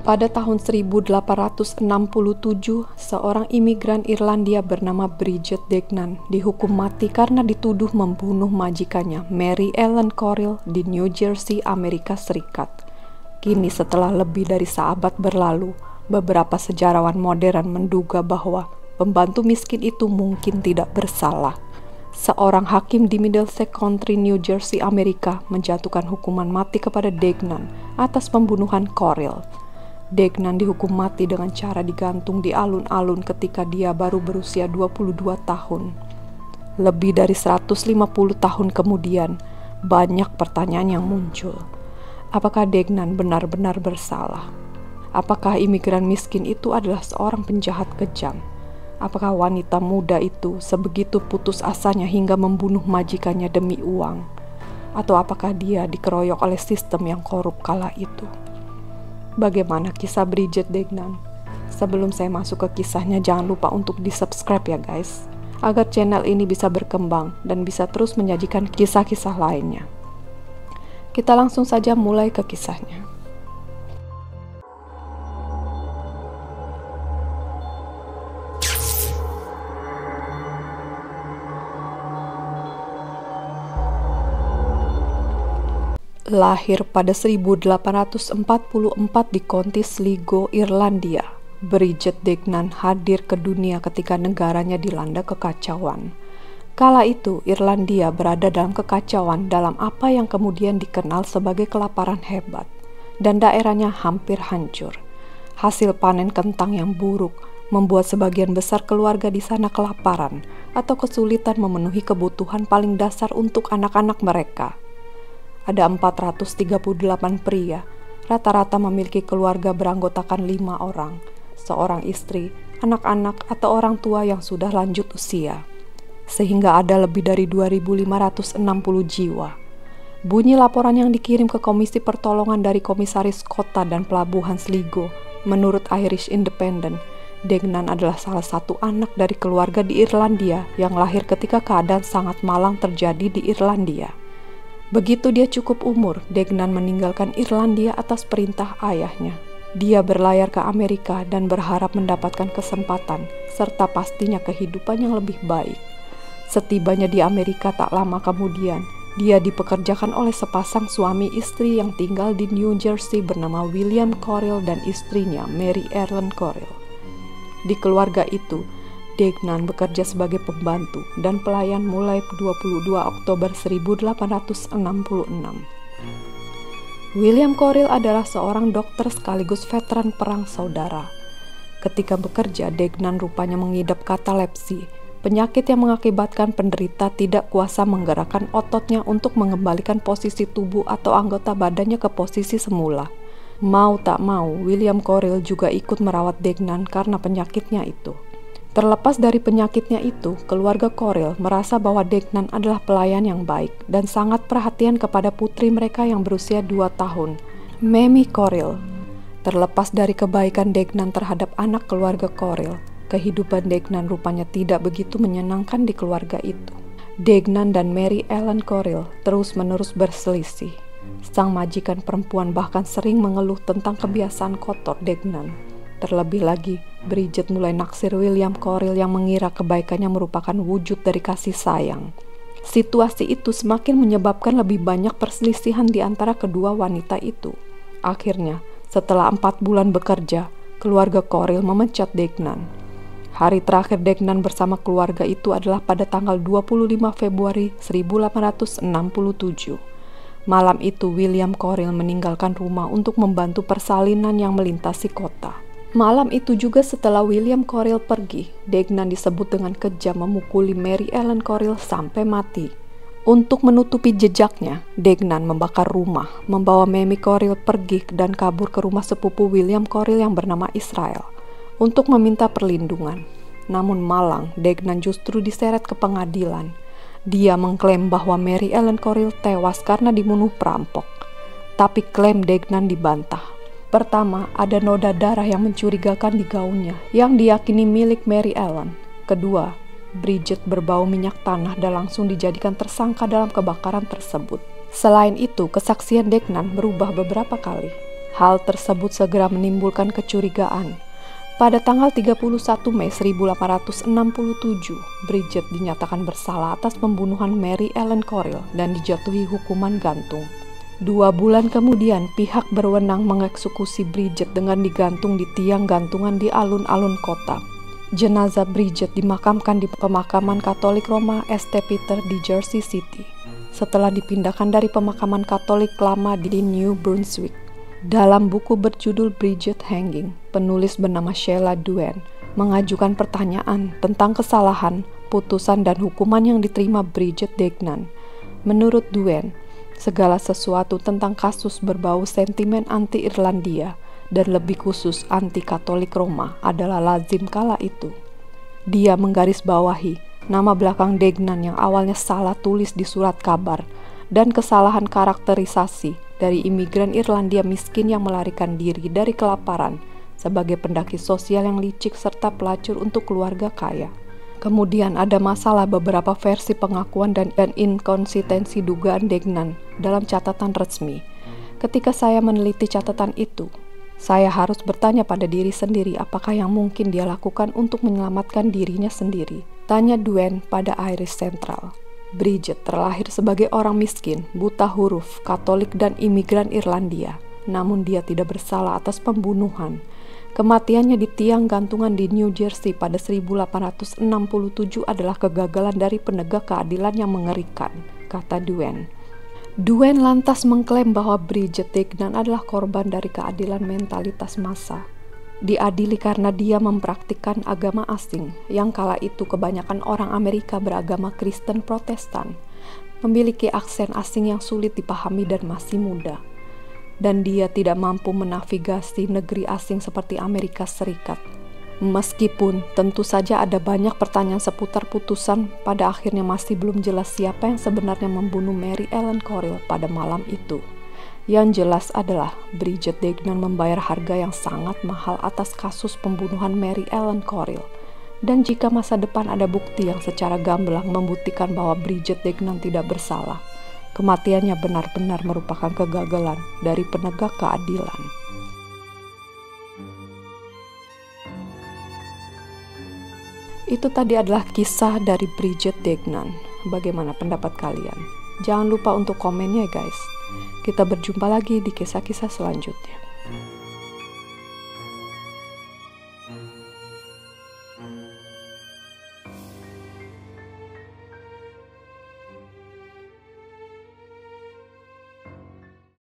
Pada tahun 1867, seorang imigran Irlandia bernama Bridget Degnan dihukum mati karena dituduh membunuh majikannya, Mary Ellen Corrill, di New Jersey, Amerika Serikat. Kini setelah lebih dari seabad berlalu, beberapa sejarawan modern menduga bahwa pembantu miskin itu mungkin tidak bersalah. Seorang hakim di Middlesex County, New Jersey, Amerika menjatuhkan hukuman mati kepada Degnan atas pembunuhan Corrill. Degnan dihukum mati dengan cara digantung di alun-alun ketika dia baru berusia 22 tahun. Lebih dari 150 tahun kemudian, banyak pertanyaan yang muncul. Apakah Degnan benar-benar bersalah? Apakah imigran miskin itu adalah seorang penjahat kejam? Apakah wanita muda itu sebegitu putus asanya hingga membunuh majikannya demi uang? Atau apakah dia dikeroyok oleh sistem yang korup kala itu? Bagaimana kisah Bridget Degnan? Sebelum saya masuk ke kisahnya, jangan lupa untuk di-subscribe ya guys, agar channel ini bisa berkembang dan bisa terus menyajikan kisah-kisah lainnya. Kita langsung saja mulai ke kisahnya. Lahir pada 1844 di County Sligo, Irlandia, Bridget Degnan hadir ke dunia ketika negaranya dilanda kekacauan. Kala itu, Irlandia berada dalam kekacauan dalam apa yang kemudian dikenal sebagai kelaparan hebat, dan daerahnya hampir hancur. Hasil panen kentang yang buruk membuat sebagian besar keluarga di sana kelaparan atau kesulitan memenuhi kebutuhan paling dasar untuk anak-anak mereka. Ada 438 pria, rata-rata memiliki keluarga beranggotakan 5 orang, seorang istri, anak-anak atau orang tua yang sudah lanjut usia, sehingga ada lebih dari 2.560 jiwa. Bunyi laporan yang dikirim ke Komisi Pertolongan dari Komisaris Kota dan Pelabuhan Sligo. Menurut Irish Independent, Degnan adalah salah satu anak dari keluarga di Irlandia yang lahir ketika keadaan sangat malang terjadi di Irlandia. Begitu dia cukup umur, Degnan meninggalkan Irlandia atas perintah ayahnya. Dia berlayar ke Amerika dan berharap mendapatkan kesempatan serta pastinya kehidupan yang lebih baik. Setibanya di Amerika tak lama kemudian, dia dipekerjakan oleh sepasang suami istri yang tinggal di New Jersey bernama William Corrill dan istrinya Mary Ellen Corrill. Di keluarga itu, Degnan bekerja sebagai pembantu dan pelayan mulai 22 Oktober 1866. William Corrill adalah seorang dokter sekaligus veteran perang saudara. Ketika bekerja, Degnan rupanya mengidap katalepsi, penyakit yang mengakibatkan penderita tidak kuasa menggerakkan ototnya untuk mengembalikan posisi tubuh atau anggota badannya ke posisi semula. Mau tak mau, William Corrill juga ikut merawat Degnan karena penyakitnya itu. Terlepas dari penyakitnya itu, keluarga Corrill merasa bahwa Degnan adalah pelayan yang baik dan sangat perhatian kepada putri mereka yang berusia 2 tahun, Mamie Corrill. Terlepas dari kebaikan Degnan terhadap anak keluarga Corrill, kehidupan Degnan rupanya tidak begitu menyenangkan di keluarga itu. Degnan dan Mary Ellen Corrill terus-menerus berselisih. Sang majikan perempuan bahkan sering mengeluh tentang kebiasaan kotor Degnan. Terlebih lagi, Bridget mulai naksir William Corrill yang mengira kebaikannya merupakan wujud dari kasih sayang. Situasi itu semakin menyebabkan lebih banyak perselisihan di antara kedua wanita itu. Akhirnya, setelah 4 bulan bekerja, keluarga Corrill memecat Degnan. Hari terakhir Degnan bersama keluarga itu adalah pada tanggal 25 Februari 1867. Malam itu William Corrill meninggalkan rumah untuk membantu persalinan yang melintasi kota. Malam itu juga setelah William Corrill pergi, Degnan disebut dengan kejam memukuli Mary Ellen Corrill sampai mati. Untuk menutupi jejaknya, Degnan membakar rumah, membawa Mamie Corrill pergi dan kabur ke rumah sepupu William Corrill yang bernama Israel untuk meminta perlindungan. Namun malang, Degnan justru diseret ke pengadilan. Dia mengklaim bahwa Mary Ellen Corrill tewas karena dibunuh perampok. Tapi klaim Degnan dibantah. Pertama, ada noda darah yang mencurigakan di gaunnya, yang diyakini milik Mary Ellen. Kedua, Bridget berbau minyak tanah dan langsung dijadikan tersangka dalam kebakaran tersebut. Selain itu, kesaksian Degnan berubah beberapa kali. Hal tersebut segera menimbulkan kecurigaan. Pada tanggal 31 Mei 1867, Bridget dinyatakan bersalah atas pembunuhan Mary Ellen Corrill dan dijatuhi hukuman gantung. 2 bulan kemudian, pihak berwenang mengeksekusi Bridget dengan digantung di tiang gantungan di alun-alun kota. Jenazah Bridget dimakamkan di pemakaman Katolik Roma St. Peter di Jersey City, setelah dipindahkan dari pemakaman Katolik lama di New Brunswick. Dalam buku berjudul Bridget Hanging, penulis bernama Sheila Duen mengajukan pertanyaan tentang kesalahan, putusan, dan hukuman yang diterima Bridget Degnan. Menurut Duen, segala sesuatu tentang kasus berbau sentimen anti-Irlandia dan lebih khusus anti-Katolik Roma adalah lazim kala itu. Dia menggarisbawahi nama belakang Degnan yang awalnya salah tulis di surat kabar dan kesalahan karakterisasi dari imigran Irlandia miskin yang melarikan diri dari kelaparan sebagai pendaki sosial yang licik serta pelacur untuk keluarga kaya. Kemudian ada masalah beberapa versi pengakuan dan inkonsistensi dugaan Degnan dalam catatan resmi. Ketika saya meneliti catatan itu, saya harus bertanya pada diri sendiri apakah yang mungkin dia lakukan untuk menyelamatkan dirinya sendiri. Tanya Duen pada Irish Central. Bridget terlahir sebagai orang miskin, buta huruf, Katolik, dan imigran Irlandia. Namun dia tidak bersalah atas pembunuhan. Kematiannya di tiang gantungan di New Jersey pada 1867 adalah kegagalan dari penegak keadilan yang mengerikan, kata Duen. Duen lantas mengklaim bahwa Bridget Degnan adalah korban dari keadilan mentalitas massa. Diadili karena dia mempraktikkan agama asing yang kala itu kebanyakan orang Amerika beragama Kristen Protestan, memiliki aksen asing yang sulit dipahami dan masih muda, dan dia tidak mampu menavigasi negeri asing seperti Amerika Serikat. Meskipun tentu saja ada banyak pertanyaan seputar putusan, pada akhirnya masih belum jelas siapa yang sebenarnya membunuh Mary Ellen Corrill pada malam itu. Yang jelas adalah Bridget Degnan membayar harga yang sangat mahal atas kasus pembunuhan Mary Ellen Corrill. Dan jika masa depan ada bukti yang secara gamblang membuktikan bahwa Bridget Degnan tidak bersalah, kematiannya benar-benar merupakan kegagalan dari penegak keadilan. Itu tadi adalah kisah dari Bridget Degnan. Bagaimana pendapat kalian? Jangan lupa untuk komennya guys. Kita berjumpa lagi di kisah-kisah selanjutnya.